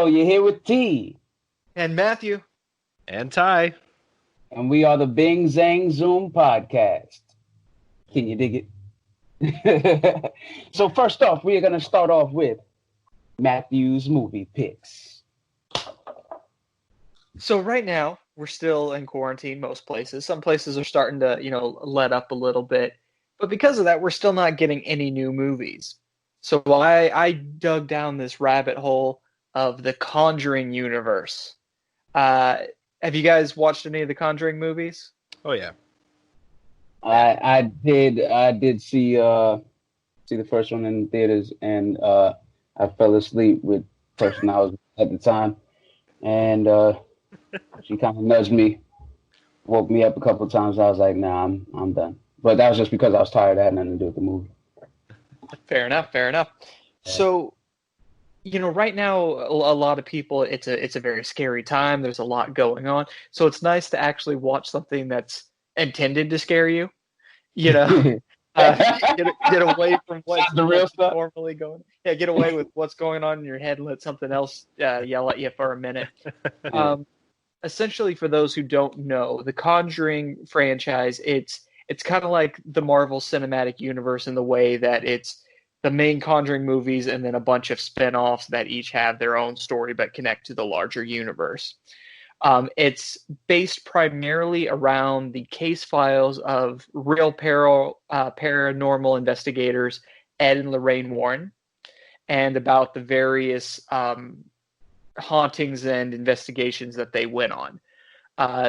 Yo, you're here with T, And Matthew. And Ty. and we are the Bing Zang Zoom podcast. Can you dig it? So first off, we are going to start off with Matthew's movie picks. So right now, we're still in quarantine most places. Some places are starting to, let up a little bit. But because of that, we're still not getting any new movies. So I dug down this rabbit hole of the Conjuring universe. Have you guys watched any of the Conjuring movies? Oh yeah. I did see the first one in theaters, and I fell asleep with the person I was with at the time, and she kind of nudged me, woke me up a couple of times. I was like, nah, I'm done. But that was just because I was tired. I had nothing to do with the movie. Fair enough. So, right now, a lot of people, it's a very scary time. There's a lot going on. So it's nice to actually watch something that's intended to scare you. Get away from what's the real stuff. normally going. Yeah, get away with what's going on in your head and let something else yell at you for a minute. Essentially, for those who don't know, the Conjuring franchise, it's kind of like the Marvel Cinematic Universe in the way that it's the main Conjuring movies and then a bunch of spin-offs that each have their own story but connect to the larger universe. It's based primarily around the case files of real paranormal investigators Ed and Lorraine Warren, and about the various hauntings and investigations that they went on.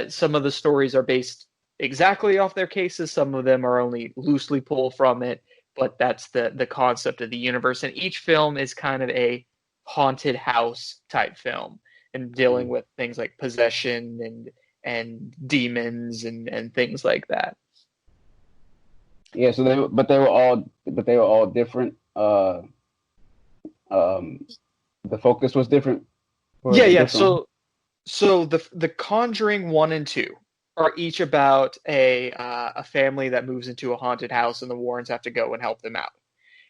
Some of the stories are based exactly off their cases. Some of them are only loosely pulled from it, but that's the concept of the universe. And each film is kind of a haunted house type film, and dealing with things like possession and demons and things like that. Yeah, so they were all different. The focus was different. Yeah. So the Conjuring 1 and 2 are each about a family that moves into a haunted house, and the Warrens have to go and help them out.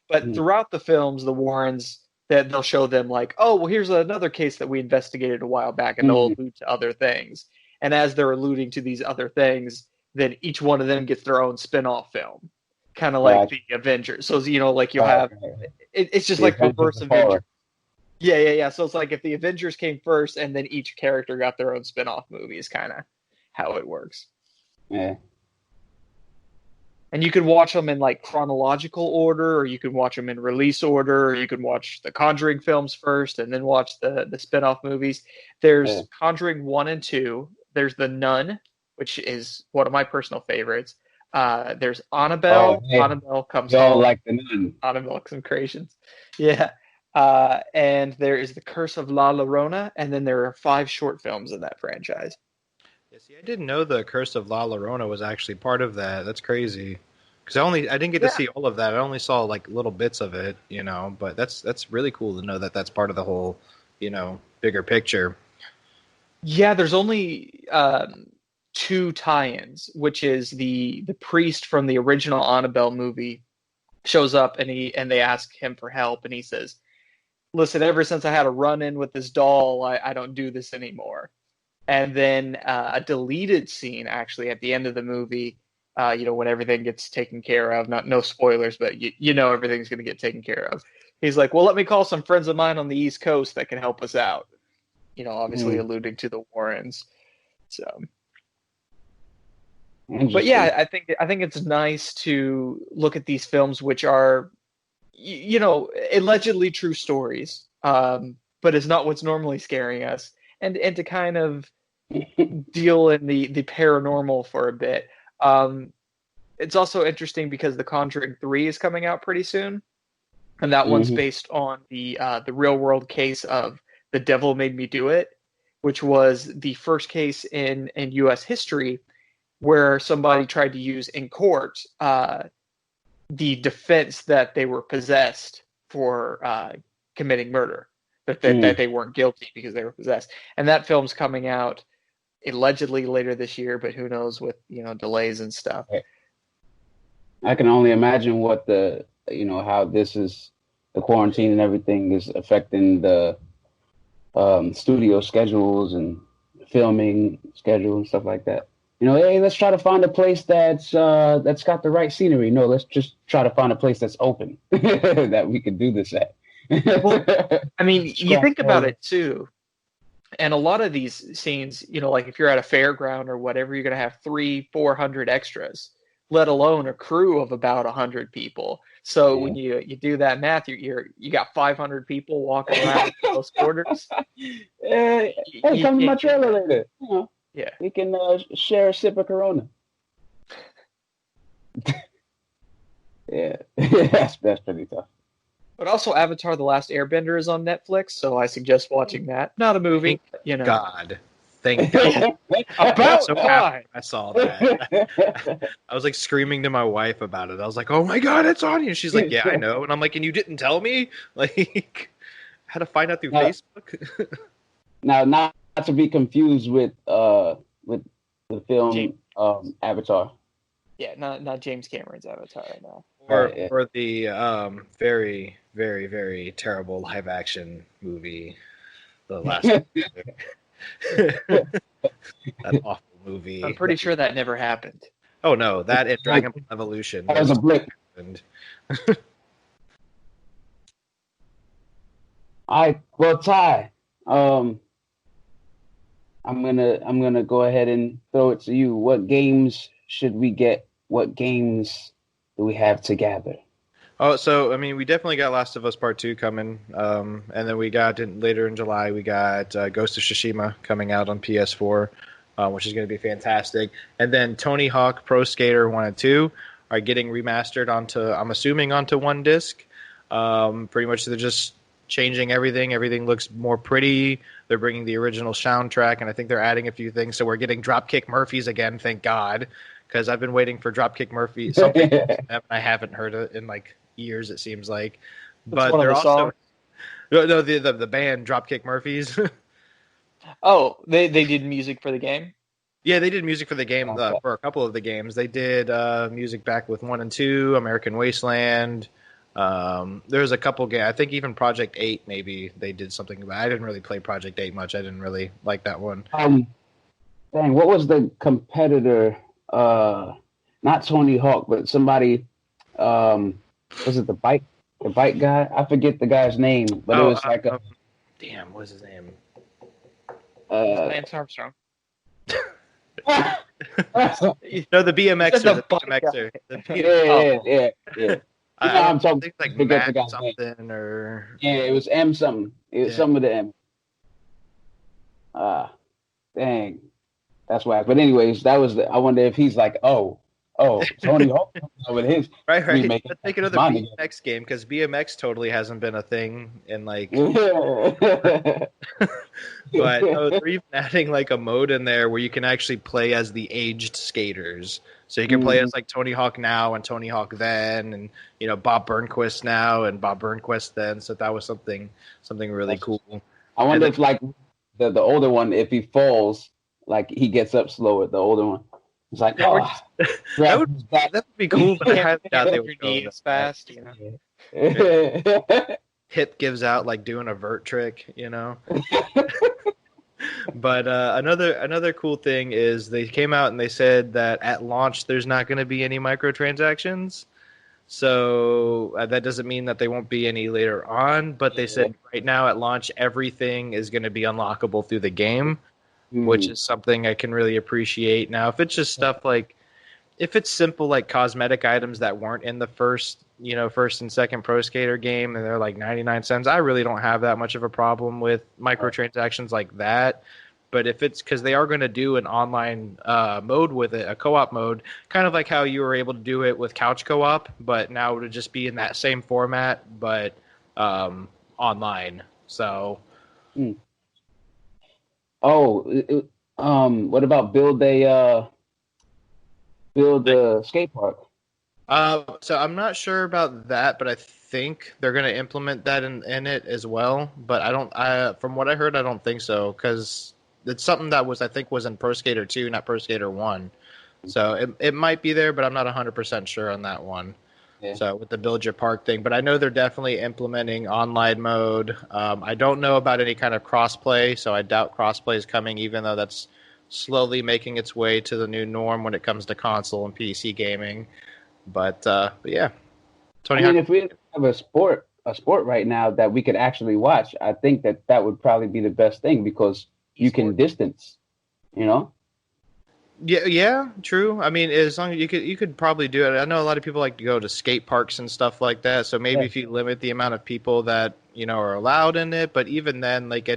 But throughout the films, the Warrens, that they'll show them like, oh, well, here's another case that we investigated a while back, and they'll allude to other things. And as they're alluding to these other things, then each one of them gets their own spin-off film, kind of like the Avengers. So like you'll have, it's just like reverse Avengers. Yeah. So it's like if the Avengers came first, and then each character got their own spin-off movie is kind of how it works. Yeah. And you can watch them in like chronological order, or you can watch them in release order, or you can watch the Conjuring films first and then watch the spin-off movies. There's Conjuring 1 and 2. There's The Nun, which is one of my personal favorites. There's Annabelle. Annabelle comes home. Like The Nun. Annabelle some creations. Yeah. And there is The Curse of La Llorona, and then there are 5 short films in that franchise. Yeah, see, I didn't know The Curse of La Llorona was actually part of that. That's crazy. Because I didn't get to see all of that. I only saw like little bits of it, But that's really cool to know that that's part of the whole, bigger picture. Yeah, there's only 2 tie-ins, which is the priest from the original Annabelle movie shows up, and they ask him for help, and he says, "Listen, ever since I had a run-in with this doll, I don't do this anymore." And then a deleted scene, actually, at the end of the movie, when everything gets taken care of, no spoilers, but everything's going to get taken care of. He's like, well, let me call some friends of mine on the East Coast that can help us out. Obviously alluding to the Warrens. So, but yeah, I think it's nice to look at these films, which are, allegedly true stories, but it's not what's normally scaring us, and to kind of deal in the paranormal for a bit. It's also interesting because The Conjuring 3 is coming out pretty soon, and that one's based on the real world case of The Devil Made Me Do It, which was the first case in U.S. history where somebody tried to use in court the defense that they were possessed for committing murder, that they weren't guilty because they were possessed. And that film's coming out allegedly later this year, but who knows with delays and stuff. I can only imagine what how this is, the quarantine and everything is affecting the studio schedules and filming schedule and stuff like that. Hey, let's try to find a place that's got the right scenery. No, let's just try to find a place that's open that we could do this at. Well, I mean, you think about it too. And a lot of these scenes, like if you're at a fairground or whatever, you're going to have 300-400 extras, let alone a crew of about 100 people. So when you do that math, you got 500 people walking around in close quarters. Hey, come to my trailer later. Yeah, we can share a sip of Corona. Yeah, that's pretty tough. But also, Avatar: The Last Airbender is on Netflix, so I suggest watching that. Not a movie, God, thank God. About so time I saw that. I was like screaming to my wife about it. I was like, "Oh my God, it's on you!" And she's like, "Yeah, I know." And I'm like, "And you didn't tell me?" Like, I had to find out through Facebook. Now, not to be confused with the film Avatar. Yeah, not James Cameron's Avatar right now. Or the very, very, very terrible live action movie, The Last That awful movie. I'm pretty sure that never happened. Oh no, that and Dragon Ball Evolution. That was a blip. Well, Ty, I'm gonna go ahead and throw it to you. What games should we get? What games do we have to gather? Oh, so I mean, we definitely got Last of Us Part 2 coming, and then we got later in July we got Ghost of Tsushima coming out on PS4, which is going to be fantastic. And then Tony Hawk Pro Skater 1 and 2 are getting remastered I'm assuming onto one disc. Pretty much they're just changing everything. Everything looks more pretty. They're bringing the original soundtrack, and I think they're adding a few things. So we're getting Dropkick Murphys again, thank God, because I've been waiting for Dropkick Murphy. Something I haven't heard it in like years, it seems like. But they're also the band Dropkick Murphys. Oh, they did music for the game? Yeah, they did music for the game for a couple of the games. They did music back with 1 and 2, American Wasteland. There's a couple games. I think even Project 8 maybe they did something about. I didn't really play Project 8 much. I didn't really like that one. Dang, what was the competitor? Not Tony Hawk, but somebody. Was it the bike guy? I forget the guy's name, but it was like damn, what's his name? Lance Armstrong. No, the BMXer. Yeah. I'm talking like Matt something or it was M something. It was some with the M. Dang, that's why. But anyways, I wonder if he's like, Tony Hawk with his right. Let's make another BMX game because BMX totally hasn't been a thing in like. But they're even adding like a mode in there where you can actually play as the aged skaters. So you can play as like Tony Hawk now and Tony Hawk then, and Bob Burnquist now and Bob Burnquist then. So that was something really cool. I wonder if like the older one, if he falls, like he gets up slower. The older one, it's like that would be cool. But I highly doubt they would go as fast. Hip gives out like doing a vert trick, But another cool thing is they came out and they said that at launch there's not going to be any microtransactions. So that doesn't mean that they won't be any later on, but they said right now at launch everything is going to be unlockable through the game, which is something I can really appreciate. Now, if it's just stuff like if it's simple like cosmetic items that weren't in the first and second Pro Skater game and they're like 99 cents, I really don't have that much of a problem with microtransactions like that. But if it's because they are going to do an online mode with it, a co-op mode, kind of like how you were able to do it with couch co-op, but now it would just be in that same format, but online. So. What about build a skate park? So I'm not sure about that, but I think they're going to implement that in it as well. But from what I heard, I don't think so because it's something that was in Pro Skater 2, not Pro Skater 1. So it might be there, but I'm not 100% sure on that one. So with the build your park thing, but I know they're definitely implementing online mode. I don't know about any kind of crossplay, so I doubt crossplay is coming, even though that's slowly making its way to the new norm when it comes to console and PC gaming. But yeah, Tony. I mean, if we have a sport right now that we could actually watch, I think that would probably be the best thing because you can distance, you know. Yeah, true. I mean, as long as you could probably do it. I know a lot of people like to go to skate parks and stuff like that. So maybe if you limit the amount of people that are allowed in it, but even then, like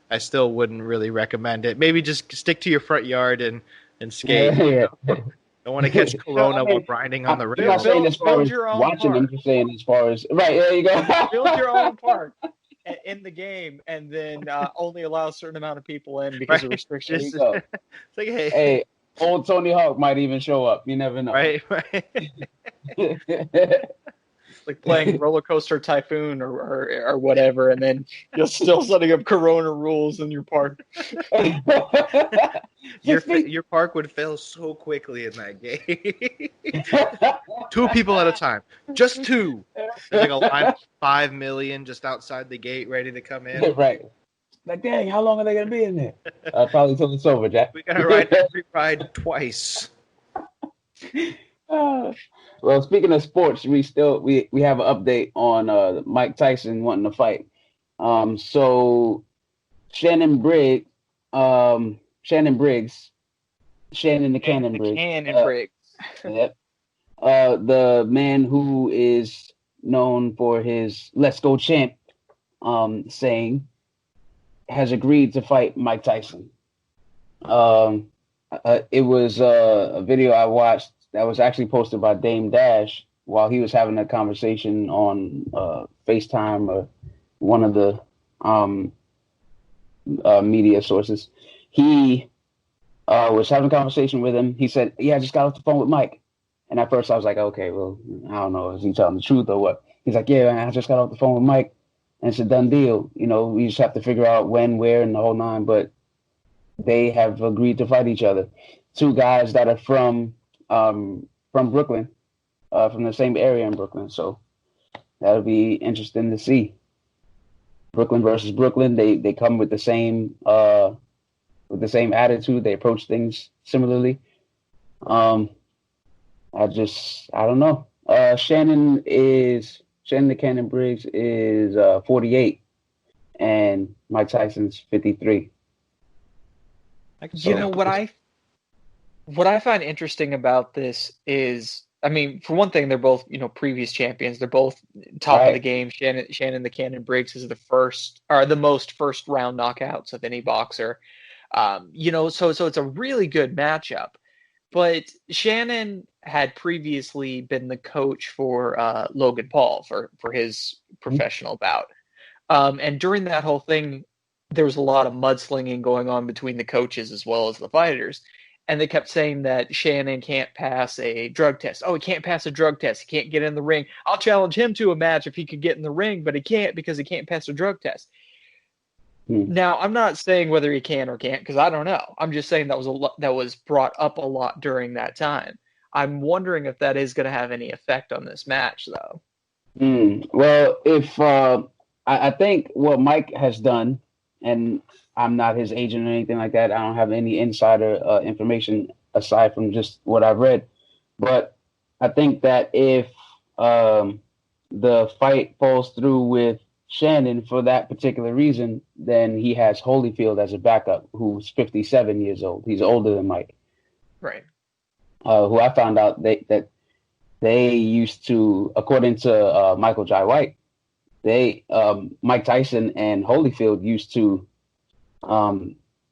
I still wouldn't really recommend it. Maybe just stick to your front yard and skate. Don't want to catch corona while grinding on the I'm not rails. saying as far as your own watching. park. I'm just saying as far as right. There you go. Build your own park in the game, and then only allow a certain amount of people in because of restrictions. There you go. It's like, hey, old Tony Hawk might even show up. You never know. Right. Like playing Roller Coaster Typhoon or whatever, and then you're still setting up Corona rules in your park. Your park would fail so quickly in that game. 2 people at a time. Just 2. There's like a line of 5 million just outside the gate ready to come in. Right. Like, dang, how long are they going to be in there? Probably till it's over, Jack. We got to ride every ride twice. Well, speaking of sports, we have an update on Mike Tyson wanting to fight. So Shannon the Cannon Briggs. Yep. The man who is known for his "Let's Go Champ" saying has agreed to fight Mike Tyson. It was a video I watched that was actually posted by Dame Dash while he was having a conversation on FaceTime or one of the media sources. He was having a conversation with him. He said, "Yeah, I just got off the phone with Mike." And at first I was like, okay, well, I don't know. Is he telling the truth or what? He's like, "Yeah, man, I just got off the phone with Mike. And it's a done deal. We just have to figure out when, where, and the whole nine. But they have agreed to fight each other. 2 guys that are from Brooklyn, from the same area in Brooklyn. So that'll be interesting to see. Brooklyn versus Brooklyn. They come with the same attitude. They approach things similarly. I don't know. Shannon the Cannon Briggs is 48, and Mike Tyson's 53. What I find interesting about this is, I mean, for one thing, they're both previous champions. They're both top of the game. Shannon the Cannon Briggs is the most first round knockouts of any boxer. So it's a really good matchup. But Shannon had previously been the coach for Logan Paul for his professional bout. And during that whole thing, there was a lot of mudslinging going on between the coaches as well as the fighters. And they kept saying that Shannon can't pass a drug test. Oh, he can't pass a drug test. He can't get in the ring. I'll challenge him to a match if he could get in the ring, but he can't because he can't pass a drug test. Now, I'm not saying whether he can or can't because I don't know. I'm just saying that was brought up a lot during that time. I'm wondering if that is going to have any effect on this match, though. Well, if I think what Mike has done, and I'm not his agent or anything like that. I don't have any insider information aside from just what I've read. But I think that if the fight falls through with Shannon for that particular reason, then he has Holyfield as a backup, who's 57 years old. He's older than Mike. Right. Who I found out that they used to, according to Michael Jai White, Mike Tyson and Holyfield used to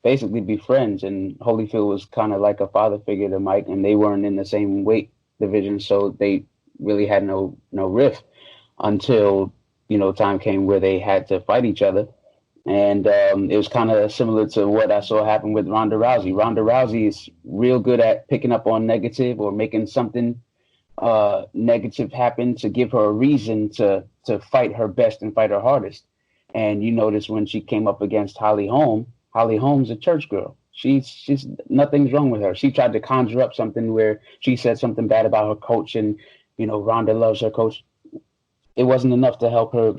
basically be friends, and Holyfield was kind of like a father figure to Mike, and they weren't in the same weight division, so they really had no rift until time came where they had to fight each other. And it was kind of similar to what I saw happen with Ronda Rousey. Ronda Rousey is real good at picking up on negative or making something negative happen to give her a reason to fight her best and fight her hardest. And you notice when she came up against Holly Holm's a church girl. She's nothing's wrong with her. She tried to conjure up something where she said something bad about her coach, and Ronda loves her coach. It wasn't enough to help her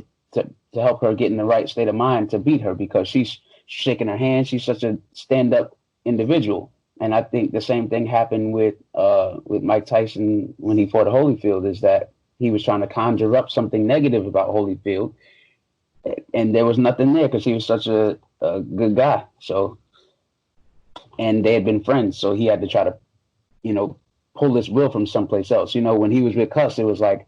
get in the right state of mind to beat her because she's shaking her hand. She's such a stand-up individual. And I think the same thing happened with Mike Tyson when he fought Holyfield, is that he was trying to conjure up something negative about Holyfield, and there was nothing there because he was such a good guy. So, and they had been friends, so he had to try to, pull this will from someplace else. When he was with Cuss, it was like,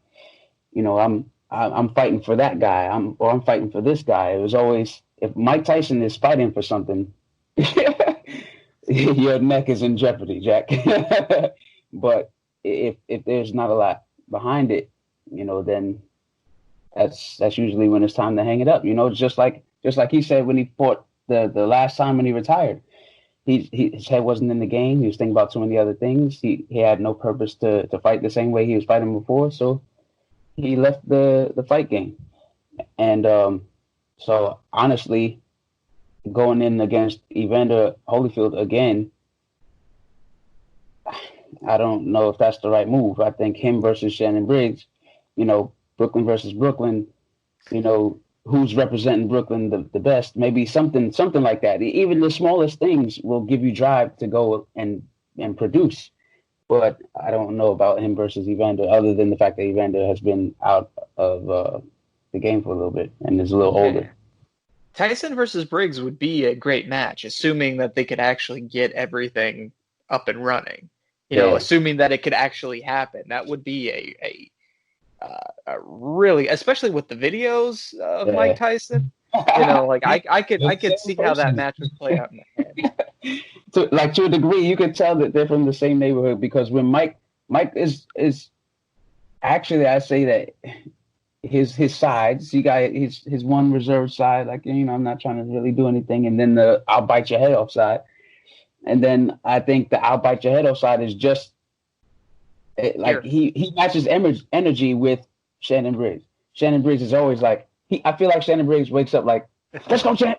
I'm fighting for that guy. I'm fighting for this guy. It was always, if Mike Tyson is fighting for something, your neck is in jeopardy, Jack. But if there's not a lot behind it, then that's usually when it's time to hang it up. Just like he said when he fought the last time when he retired. His head wasn't in the game. He was thinking about too many other things. He had no purpose to fight the same way he was fighting before. So he left the fight game. And so honestly, going in against Evander Holyfield again, I don't know if that's the right move. I think him versus Shannon Briggs, Brooklyn versus Brooklyn, who's representing Brooklyn the best, maybe something like that. Even the smallest things will give you drive to go and produce. But I don't know about him versus Evander, other than the fact that Evander has been out of the game for a little bit and is a little older. Tyson versus Briggs would be a great match, assuming that they could actually get everything up and running. Assuming that it could actually happen. That would be a really, especially with the videos of Mike Tyson. I could see how that match would play out in the head. To a degree, you could tell that they're from the same neighborhood because when Mike is actually, I say that his sides, he got his one reserve side, I'm not trying to really do anything, and then the I'll bite your head off side, and then I think the I'll bite your head off side is just he matches energy with Shannon Briggs. Shannon Briggs is always like I feel like Shannon Briggs wakes up like, let's go, champ.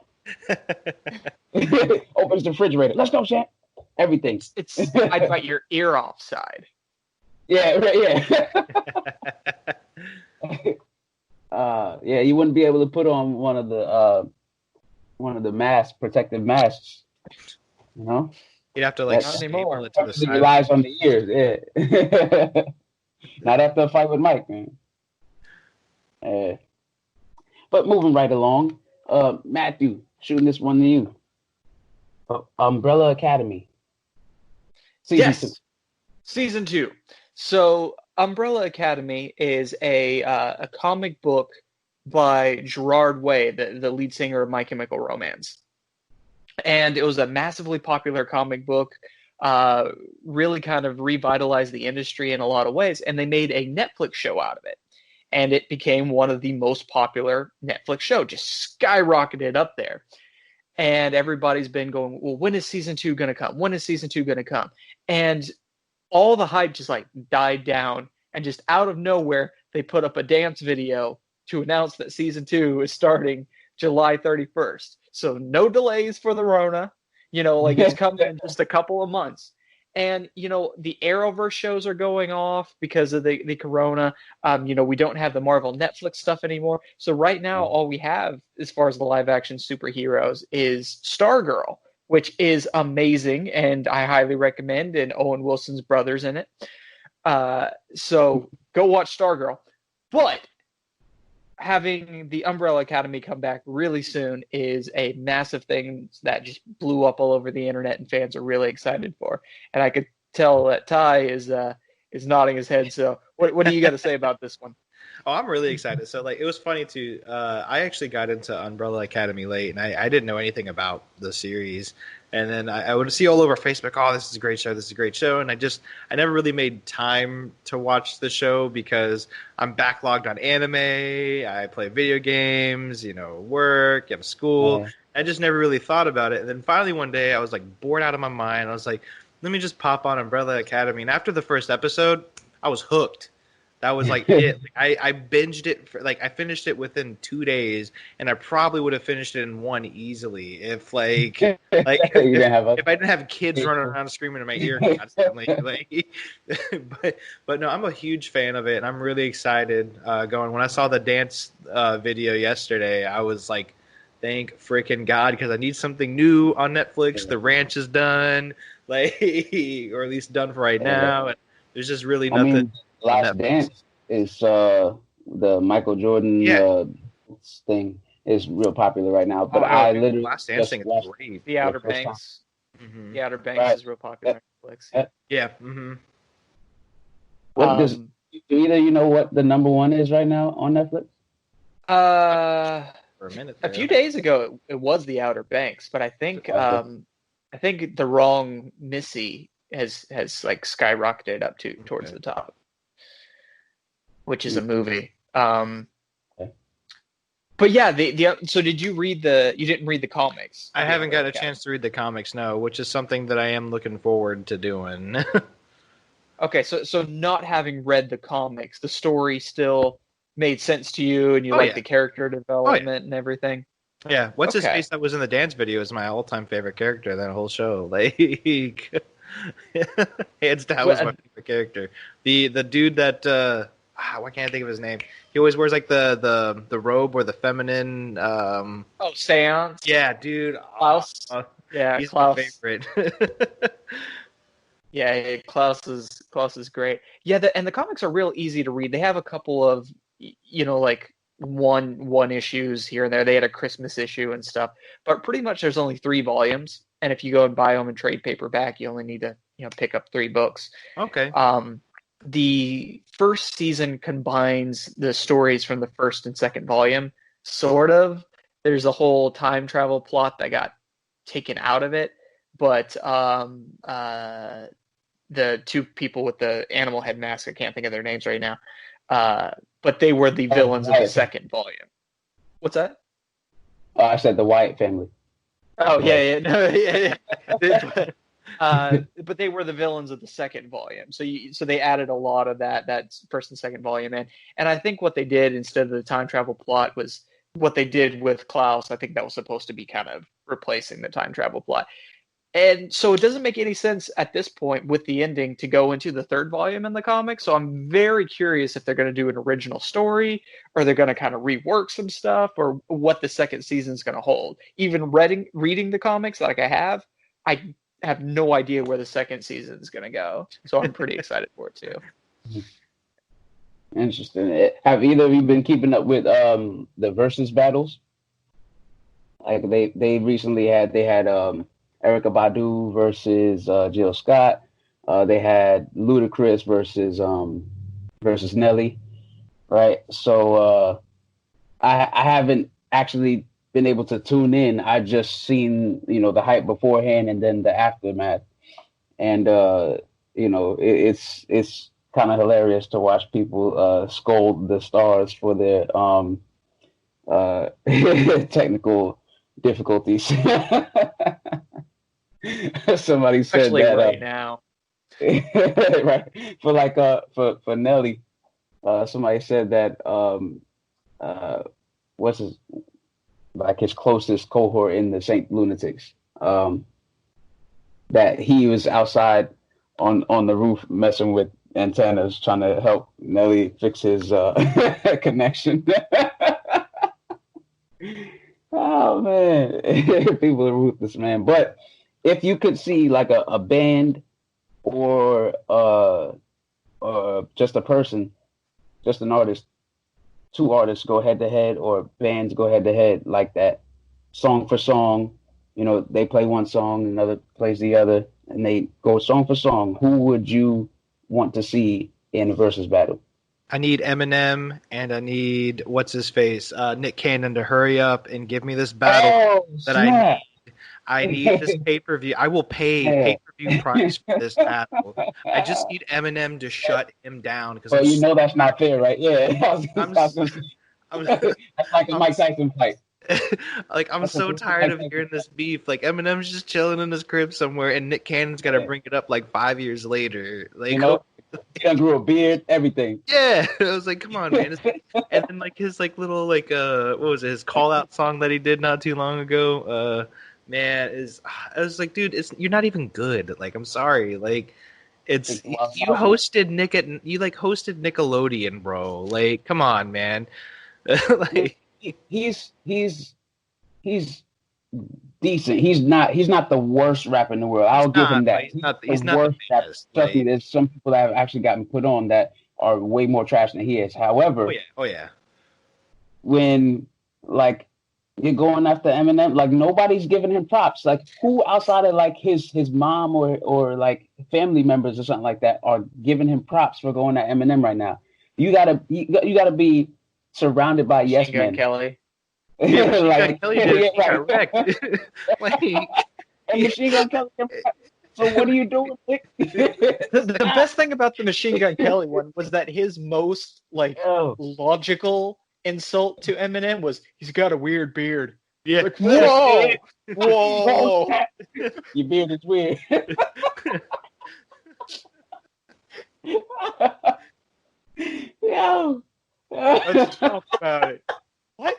Opens the refrigerator. Let's go, champ. Everything. It's I'd bite your ear off side. Yeah, right, yeah. You wouldn't be able to put on one of the masks, protective masks. You'd have to staple it to the side. Relies on the ears. Yeah. Not after a fight with Mike, man. But moving right along, Matthew, shooting this one to you. Umbrella Academy. Season 2. So Umbrella Academy is a comic book by Gerard Way, the lead singer of My Chemical Romance. And it was a massively popular comic book, really kind of revitalized the industry in a lot of ways. And they made a Netflix show out of it. And it became one of the most popular Netflix shows, just skyrocketed up there. And everybody's been going, well, when is season 2 going to come? When is season 2 going to come? And all the hype just died down. And just out of nowhere, they put up a dance video to announce that season 2 is starting July 31st. So no delays for the Rona. It's coming in just a couple of months. And, the Arrowverse shows are going off because of the corona. We don't have the Marvel Netflix stuff anymore. So right now, all we have as far as the live action superheroes is Stargirl, which is amazing. And I highly recommend, and Owen Wilson's brother's in it. So go watch Stargirl. But having the Umbrella Academy come back really soon is a massive thing that just blew up all over the internet, and fans are really excited for. And I could tell that Ty is nodding his head. So what do you got to say about this one? Oh, I'm really excited. So it was funny too. I actually got into Umbrella Academy late, and I didn't know anything about the series. And then I would see all over Facebook, oh, this is a great show, this is a great show. And I never really made time to watch the show because I'm backlogged on anime, I play video games, work, have school. Yeah. I just never really thought about it. And then finally one day I was bored out of my mind. I was like, let me just pop on Umbrella Academy. And after the first episode, I was hooked. That was like it. Like, I binged it for, like, I finished it within 2 days, and I probably would have finished it in one easily if You didn't have if I didn't have kids running people. around screaming in my ear constantly. But no, I'm a huge fan of it, and I'm really excited going. When I saw the dance video yesterday, I was like, thank freaking God, because I need something new on Netflix. The Ranch is done, like, or at least done for right now, and there's just really I nothing mean, on Last Netflix. Dance is the Michael Jordan Yeah. thing is real popular right now. But Oh no, I dude, literally Last Dance just thing is watched great. The it Outer the first time. Banks. Mm-hmm. The Outer Banks Right. is real popular on Netflix. Yeah. Mm-hmm. What does Um, do either you know what the number one is right now on Netflix? For a minute A there. few days ago, it was the Outer Banks, but I think Okay. I think the wrong Missy has like skyrocketed up towards Okay. the top, which is a Hmm. movie. Okay. But yeah, the so did you read the? You didn't read the comics? I of the haven't got Umbrella a Academy? chance to read the comics, no, which is something that I am looking forward to doing. Okay, so not having read the comics, the story still made sense to you, and you Oh like yeah. the character Oh yeah. development and everything. Yeah. What's his Okay. face that was in the dance video is my all-time favorite character in that whole show. Like, hands down was my favorite character. The dude that why can't I think of his name? He always wears like the robe or the feminine. Oh, Seance. Yeah, dude. Klaus. Yeah, He's Klaus. my favorite. Yeah, Klaus is great. Yeah, and the comics are real easy to read. They have a couple of like one issues here and there. They had a Christmas issue and stuff, but pretty much there's only 3 volumes. And if you go and buy them in trade paperback, you only need to pick up 3 books. Okay. The first season combines the stories from the first and second volume, sort of. There's a whole time travel plot that got taken out of it, but the two people with the animal head mask, I can't think of their names right now, but they were the villains of the second volume. What's that? I said the Wyatt family. Oh yeah, no, yeah. But they were the villains of the second volume, so they added a lot of that first and second volume in, and I think what they did instead of the time travel plot was what they did with Klaus. I think that was supposed to be kind of replacing the time travel plot. And so it doesn't make any sense at this point with the ending to go into the third volume in the comic. So I'm very curious if they're going to do an original story or they're going to kind of rework some stuff or what the second season is going to hold. Even reading the comics like I have no idea where the second season is going to go. So I'm pretty excited for it too. Interesting. Have either of you been keeping up with the versus battles? Like they recently had Erykah Badu versus Jill Scott. They had Ludacris versus Nelly, right? So I haven't actually been able to tune in. I just seen the hype beforehand and then the aftermath, and it's kind of hilarious to watch people scold the stars for their technical difficulties. Somebody said Especially that right now. right for Nelly. Somebody said that what's his closest cohort in the Saint Lunatics, that he was outside on the roof messing with antennas trying to help Nelly fix his connection. Oh man, people are ruthless, man. But if you could see like a band or just a person, just an artist, two artists go head to head or bands go head to head like that, song for song, they play one song, another plays the other, and they go song for song. Who would you want to see in a versus battle? I need Eminem and I need what's his face, Nick Cannon to hurry up and give me this battle that I need. I need this pay-per-view. I will pay pay-per-view price for this battle. I just need Eminem to shut him down because that's not fair, right? Yeah, that's like a Mike Tyson fight. Like I'm so tired of hearing this beef. Like Eminem's just chilling in his crib somewhere, and Nick Cannon's got to bring it up like 5 years later. Like, He done grew a beard, everything. Yeah, I was like, come on, man. And then like his like little like what was it? His call out song that he did not too long ago. Man, I was like, dude, you're not even good. Like, I'm sorry. Like, it's you hosted hosted Nickelodeon, bro. Like, come on, man. Like, he's decent. He's not the worst rapper in the world. I'll give him that. He's not the best. Trust me, there's some people that have actually gotten put on that are way more trash than he is. However, oh yeah. When like you're going after Eminem, like nobody's giving him props. Like who outside of like his mom or like family members or something like that are giving him props for going at Eminem right now? You gotta be surrounded by yes men. Kelly. Yeah, Machine Gun Kelly did. He got wrecked. Like, and Machine Gun Kelly. So what are you doing? The best thing about the Machine Gun Kelly one was that his most logical insult to Eminem was he's got a weird beard. Yeah. Like, whoa, whoa. Your beard is weird. Yo. Let's talk about it. What?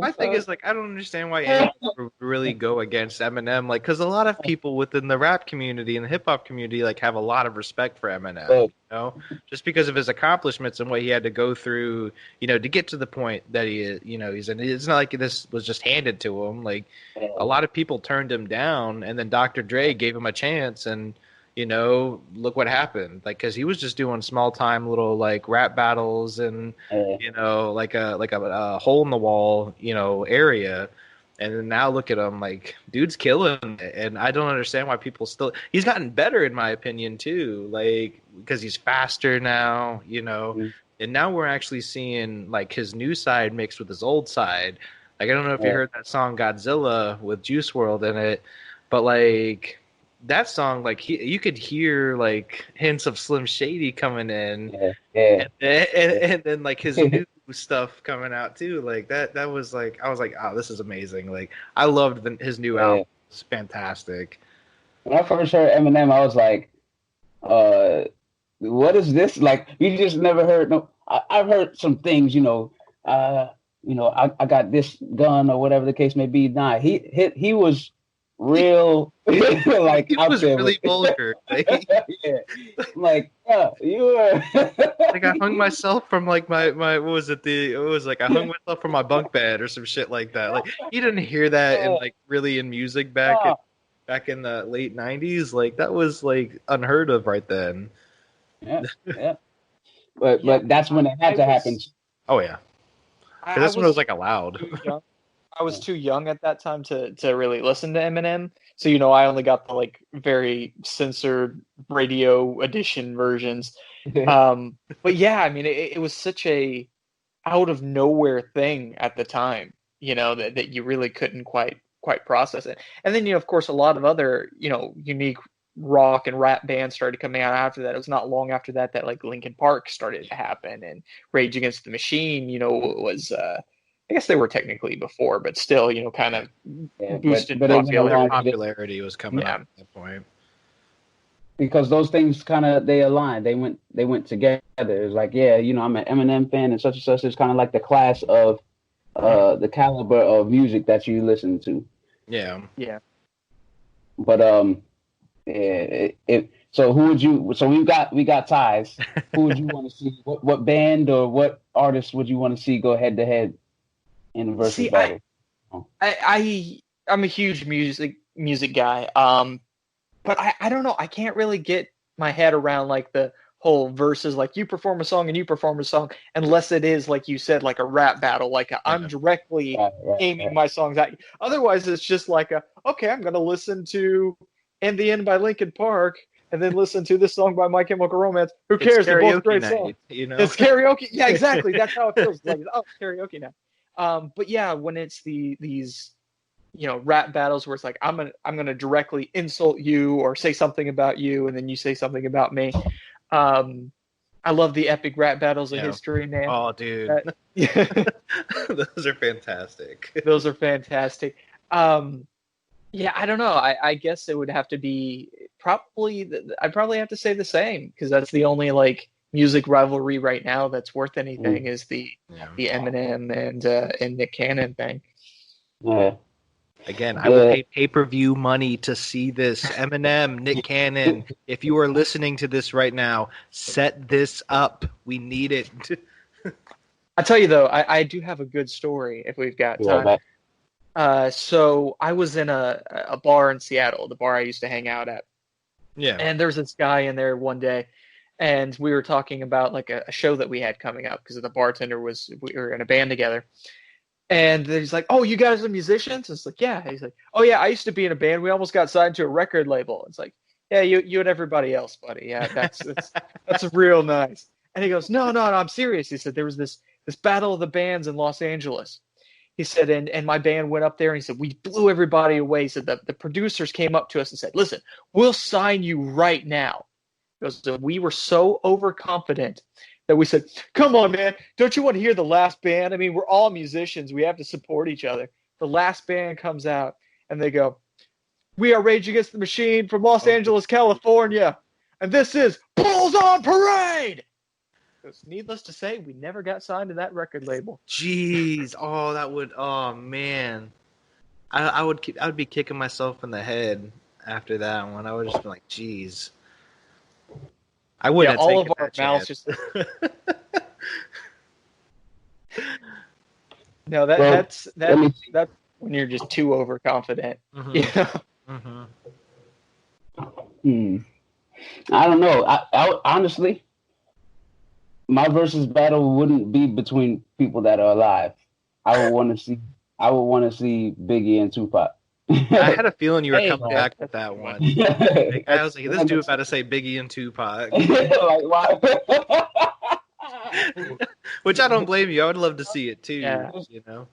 My thing is like I don't understand why anyone would really go against Eminem, like because a lot of people within the rap community and the hip hop community like have a lot of respect for Eminem, you know, just because of his accomplishments and what he had to go through, you know, to get to the point that he, you know, he's in. It's not like this was just handed to him. Like a lot of people turned him down, and then Dr. Dre gave him a chance, and you know, look what happened. Like, because he was just doing small time little like rap battles and you know, like a hole in the wall, you know, area. And then now look at him, like dude's killing it. And I don't understand why people still. He's gotten better in my opinion too, like because he's faster now, you know. Mm-hmm. And now we're actually seeing like his new side mixed with his old side. Like I don't know if you heard that song Godzilla with Juice WRLD in it, but like. That song, like you could hear like hints of Slim Shady coming in, and then like his new stuff coming out too. Like that was like I was like, oh, this is amazing. Like I loved his new album. It's fantastic. When I first heard Eminem, I was like, what is this? Like you just never heard. No, I've heard some things. You know, I got this gun or whatever the case may be. Nah, he was. Real like he was really vulgar. Like, like you were like I hung myself from like my what was it like I hung myself from my bunk bed or some shit like that. Like you didn't hear that in like really in music back in the late 90s. Like that was like unheard of right then. Yeah. But that's when it had to happen. Oh yeah. That's when it was like allowed. I was too young at that time to really listen to Eminem. So, you know, I only got the like very censored radio edition versions. But yeah, I mean, it was such a out of nowhere thing at the time, you know, that you really couldn't quite process it. And then, you know, of course, a lot of other, you know, unique rock and rap bands started coming out after that. It was not long after that like Linkin Park started to happen, and Rage Against the Machine, you know, was I guess they were technically before, but still, you know, kind of boosted popularity was coming up at that point. Because those things kind of they aligned. They went together. It was like, yeah, you know, I'm an Eminem fan and such. It's kind of like the class of the caliber of music that you listen to. Yeah. Yeah. But so who would you? So we got ties. Who would you want to see? What band or what artist would you want to see go head to head? In versus battle. I'm a huge music guy. But I don't know. I can't really get my head around like the whole versus like you perform a song and you perform a song unless it is like you said like a rap battle. Like I'm directly aiming my songs at you. Otherwise, it's just like okay, I'm gonna listen to "In the End" by Linkin Park and then listen to this song by My Chemical Romance. Who cares? They're both great songs. You know, it's karaoke. Yeah, exactly. That's how it feels. Like it's karaoke now. But yeah, when it's these, you know, rap battles where it's like I'm gonna directly insult you or say something about you, and then you say something about me. I love the epic rap battles of history, man. Oh, dude, those are fantastic. Those are fantastic. Yeah, I don't know. I guess it would have to be probably. I'd probably have to say the same because that's the only like music rivalry right now that's worth anything Mm, is Yeah. the Eminem and Nick Cannon thing. yeah, Again, I will yeah. pay pay-per-view money to see this. Eminem, Nick Cannon, if you are listening to this right now, set this up. We need it. I tell you though, I do have a good story if we've got Be right time. back. So I was in a bar in Seattle, the bar I used to hang out at, Yeah. and there's this guy in there one day, and we were talking about like a show that we had coming up because the bartender was we were in a band together, and he's like, "Oh, you guys are musicians?" It's like, "Yeah." He's like, "Oh yeah, I used to be in a band. We almost got signed to a record label." It's like, "Yeah, you and everybody else, buddy. Yeah, that's real nice." And he goes, "No, no, no, I'm serious." He said there was this battle of the bands in Los Angeles. He said, and my band went up there and he said, we blew everybody away. He said the producers came up to us and said, listen, we'll sign you right now. Because we were so overconfident that we said, come on, man, don't you want to hear the last band? I mean, we're all musicians. We have to support each other. The last band comes out and they go, we are Rage Against the Machine from Los Oh, Angeles, California. And this is Bulls on Parade. Because needless to say, we never got signed to that record label. jeez. Oh, that would. Oh man. I would be kicking myself in the head after that one. I would just be like, jeez. I Yeah, wouldn't have all of taken our that mouths chance. just no. Well, let me. That's when you're just too overconfident. hmm Yeah. hmm Hmm, I don't know. I honestly, my versus battle wouldn't be between people that are alive. I would want to see. I would want to see Biggie and Tupac. I had a feeling you were Hey, coming back with that's a that good one. one. I was like, this dude That's about to say Biggie and Tupac, like why? which I don't blame you. I would love to see it too. Yeah. You know.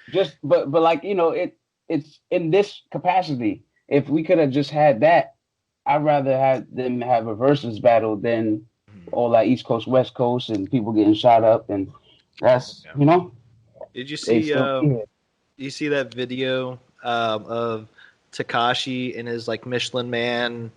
Just but like it's in this capacity. If we could have just had that, I'd rather have them have a versus battle than all that East Coast West Coast and people getting shot up and that's Yeah. Did you they see? still yeah. You see that video of Takashi in his like Michelin Man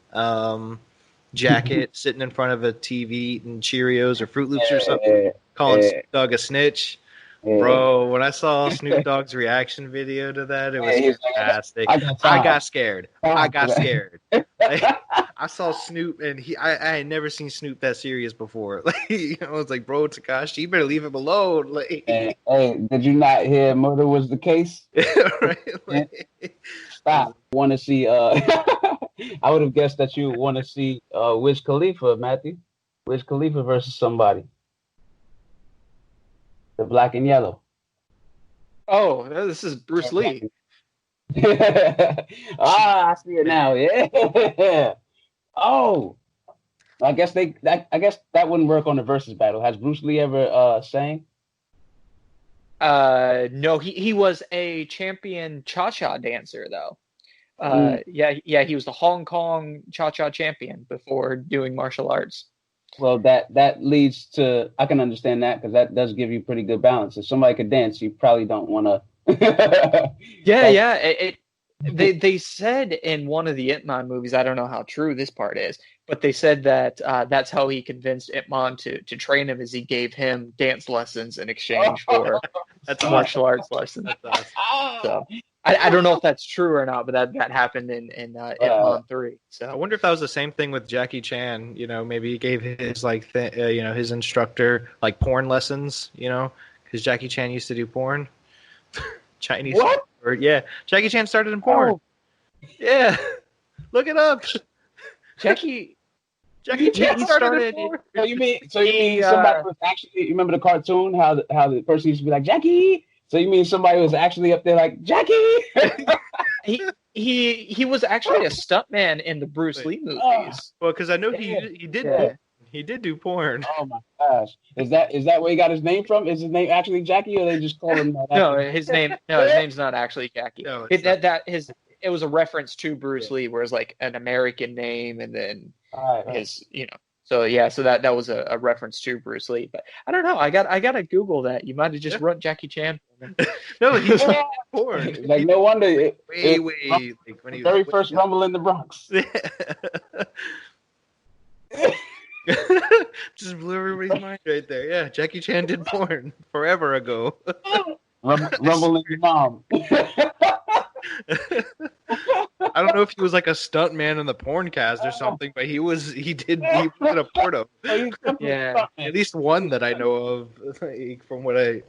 jacket, sitting in front of a TV eating Cheerios or Fruit Loops or something, calling Yeah, Snoop Dogg a snitch? yeah. Bro, when I saw Snoop Dogg's reaction video to that, it was He's like, fantastic. I got I time. got scared. I Time for got that. scared. Like, I saw Snoop, and I had never seen Snoop that serious before. Like, I was like, bro, Takashi, you better leave him alone. And Like, hey, did you not hear murder was the case? right? Yeah. Like, Stop. Want to see? I would have guessed that you want to see Wiz Khalifa, Matthew. Wiz Khalifa versus somebody. The black and yellow. Oh, this is Bruce Lee. I see it now. Yeah. Oh, I guess that wouldn't work on the versus battle. Has Bruce Lee ever sang? No, he was a champion cha-cha dancer though. Mm, Yeah, he was the Hong Kong cha-cha champion before doing martial arts. well, that leads to I can understand that because that does give you pretty good balance. If somebody could dance, you probably don't want to. Yeah, That's yeah. They said in one of the Ip Man movies, I don't know how true this part is, but they said that that's how he convinced Ip Man to train him, is he gave him dance lessons in exchange for that's awesome. martial arts lessons. That's awesome. So I don't know if that's true or not, but that happened in Ip uh, Man 3. I So wonder if that was the same thing with Jackie Chan. You know, maybe he gave his like his instructor like porn lessons. You know, because Jackie Chan used to do porn. Chinese. what? Or, yeah, Jackie Chan started in porn. Oh, Yeah, look it up. Jackie Jackie Chan he started in started porn. so you mean somebody was actually? You remember the cartoon? How the person used to be like Jackie? So you mean somebody was actually up there like Jackie? he was actually a stuntman in the Bruce Lee movies. Well, because I know Yeah. he did Yeah. he did do porn. Oh my gosh! Is that where he got his name from? Is his name actually Jackie, or they just call him that? No, his name's not actually Jackie. No, it's It was a reference to Bruce Lee, where it's like an American name, and then All right. his So that was a reference to Bruce Lee. But I don't know. I gotta Google that. You might have just run Jackie Chan. No, he's porn. Like no wonder Way like when he was very first Rumble in the Bronx. Just blew everybody's mind right there. Yeah, Jackie Chan did porn forever ago. Rumble in your mom. I don't know if he was like a stunt man in the porn cast or something, but he was in a porno. Yeah, At least one that I know of, like, from what I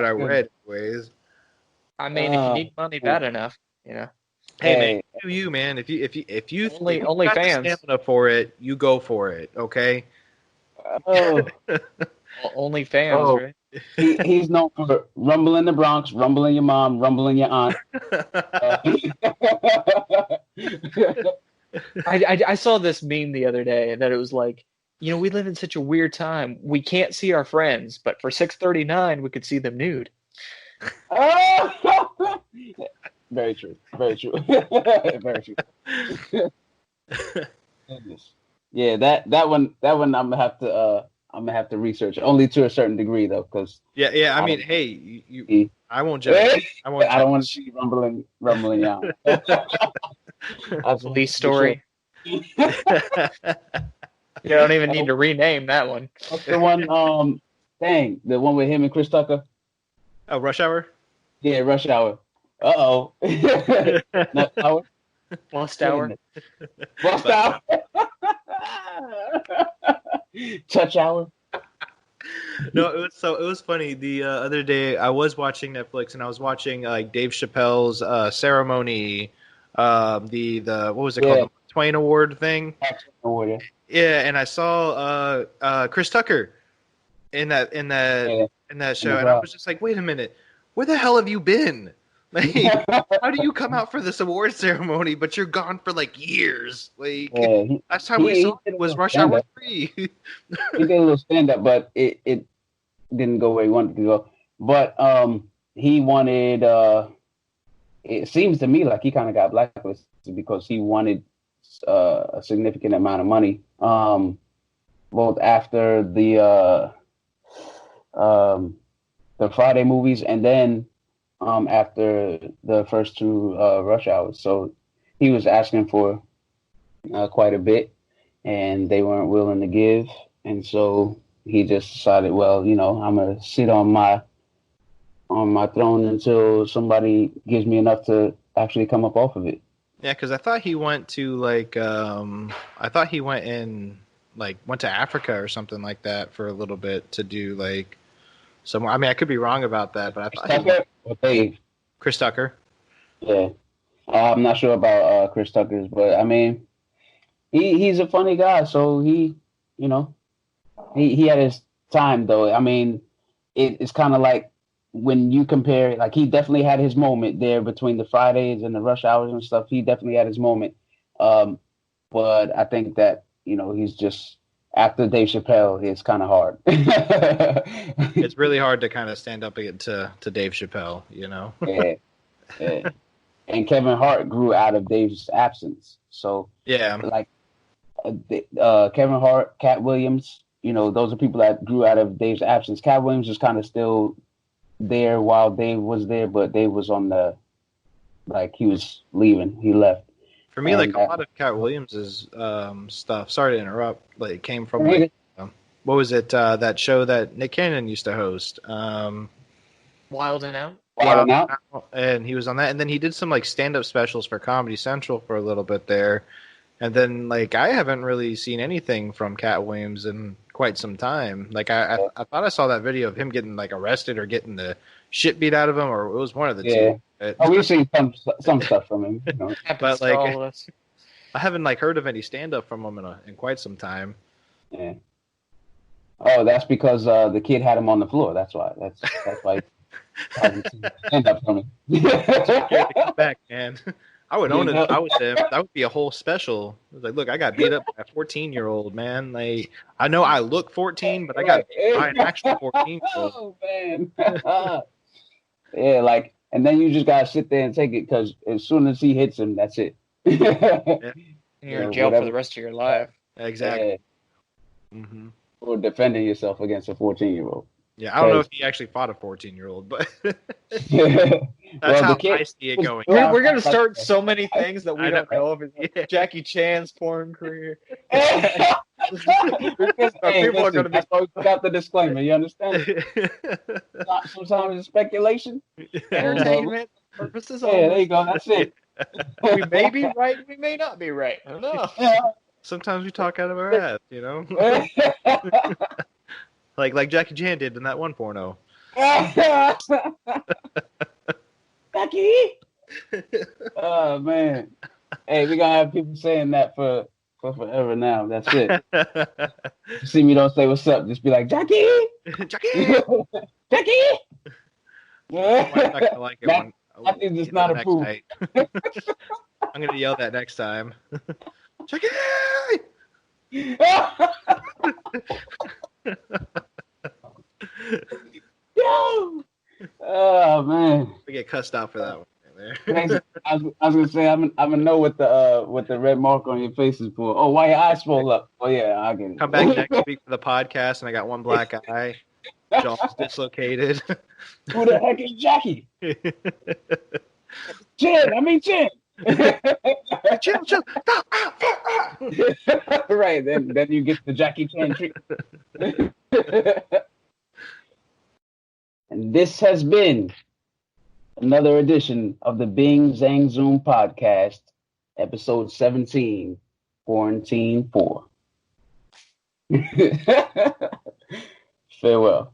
read, anyways. I mean, if you need money bad enough, you know. Hey man, do you, man? If you only got fans the stamina for it, you go for it. Okay. Only fans, right? He's known for Rumble in the Bronx, Rumble in your mom, Rumble in your aunt. I saw this meme the other day that it was like, we live in such a weird time. We can't see our friends, but for $6.39 we could see them nude. Very true. Very true. Very true. Yeah, that one I'm gonna have to research only to a certain degree though, because yeah. I mean, hey, you I won't judge. I don't want to see rumbling out. Police story. You don't even need to rename that one. What's the one? The one with him and Chris Tucker. Oh, Rush Hour. Yeah, Rush Hour. Uh-oh. Not hour. Lost Hour. Lost Hour. Touch Hour. No, it was funny. The other day I was watching Netflix and I was watching like Dave Chappelle's ceremony, the what was it called, the Twain Award thing. Yeah, and I saw Chris Tucker in that show, and I was just like, wait a minute, where the hell have you been? Like, how do you come out for this award ceremony, but you're gone for like years? Like, last time we saw it was Rush Hour 3. He did a little stand up, but it didn't go where he wanted to go. But he wanted. It seems to me like he kind of got blacklisted because he wanted a significant amount of money. Both after the Friday movies and then after the first two Rush Hours. So he was asking for quite a bit, and they weren't willing to give. And so he just decided, well, I'm going to sit on my throne until somebody gives me enough to actually come up off of it. Yeah, because I thought he went to went to Africa or something like that for a little bit to do like some. I mean, I could be wrong about that, but I thought Chris Tucker. Yeah, I'm not sure about Chris Tucker's, but I mean, he's a funny guy, so he had his time though. I mean, it's kind of like when you compare, like he definitely had his moment there between the Fridays and the Rush Hours and stuff. He definitely had his moment, but I think that he's just. After Dave Chappelle, it's kind of hard. It's really hard to kind of stand up to Dave Chappelle, Yeah. And Kevin Hart grew out of Dave's absence. So, yeah. Like Kevin Hart, Cat Williams, those are people that grew out of Dave's absence. Cat Williams was kind of still there while Dave was there, but Dave was on he was leaving. He left. For me, a lot of Cat Williams' stuff, sorry to interrupt, came from, what was it, that show that Nick Cannon used to host? Wild and Out? Wild and Out? And he was on that. And then he did some, stand-up specials for Comedy Central for a little bit there. And then, I haven't really seen anything from Cat Williams in quite some time. I thought I saw that video of him getting, arrested or getting the shit beat out of him, or it was one of the two. We've seen some stuff from him. But all of us. I haven't heard of any stand up from him in quite some time. Yeah. Oh, that's because the kid had him on the floor. That's why. That's why. Stand up from him. Back, man. I would own it. I would say that would be a whole special. It was look, I got beat up by a 14-year-old, man. I know I look 14, but I got beat by an actual 14-year-old. Oh man. Yeah, and then you just gotta sit there and take it because as soon as he hits him, that's it. You're in jail for the rest of your life. Exactly. Mm-hmm. for defending yourself against a 14-year-old. Yeah, I don't know if he actually fought a 14-year-old, but that's Well, how the kid I see it going. We're gonna start so many things that we I know, don't know of. Like Yeah. Jackie Chan's porn career. Because, hey, People are listen, gonna be that's why we put out the disclaimer. You understand? Sometimes it's speculation. entertainment purposes Yeah, there only. you go. That's it. We may be right, we may not be right. I don't know. Sometimes we talk out of our ass, you know, like Jackie Chan did in that one porno. Becky. Oh man. Hey, we gonna have people saying that for forever now. That's it. You see me, don't say what's up. Just be like, Jackie. Jackie. Jackie. I'm not gonna like it when Jackie does the not next approve. night. I'm gonna yell that next time. Jackie. Yo! Oh man. We get cussed out for that one. I was gonna say I'm gonna know what the red mark on your face is for. Oh, why your eyes swell up? Oh yeah, I get it. Come back next week for the podcast, and I got one black eye, jaw's dislocated. Who the heck is Jackie? Chin, I mean Chin. Chill. Right, then you get the Jackie Chan treatment. And this has been another edition of the Bing Zang Zoom podcast, episode 17, Quarantine 4. Farewell.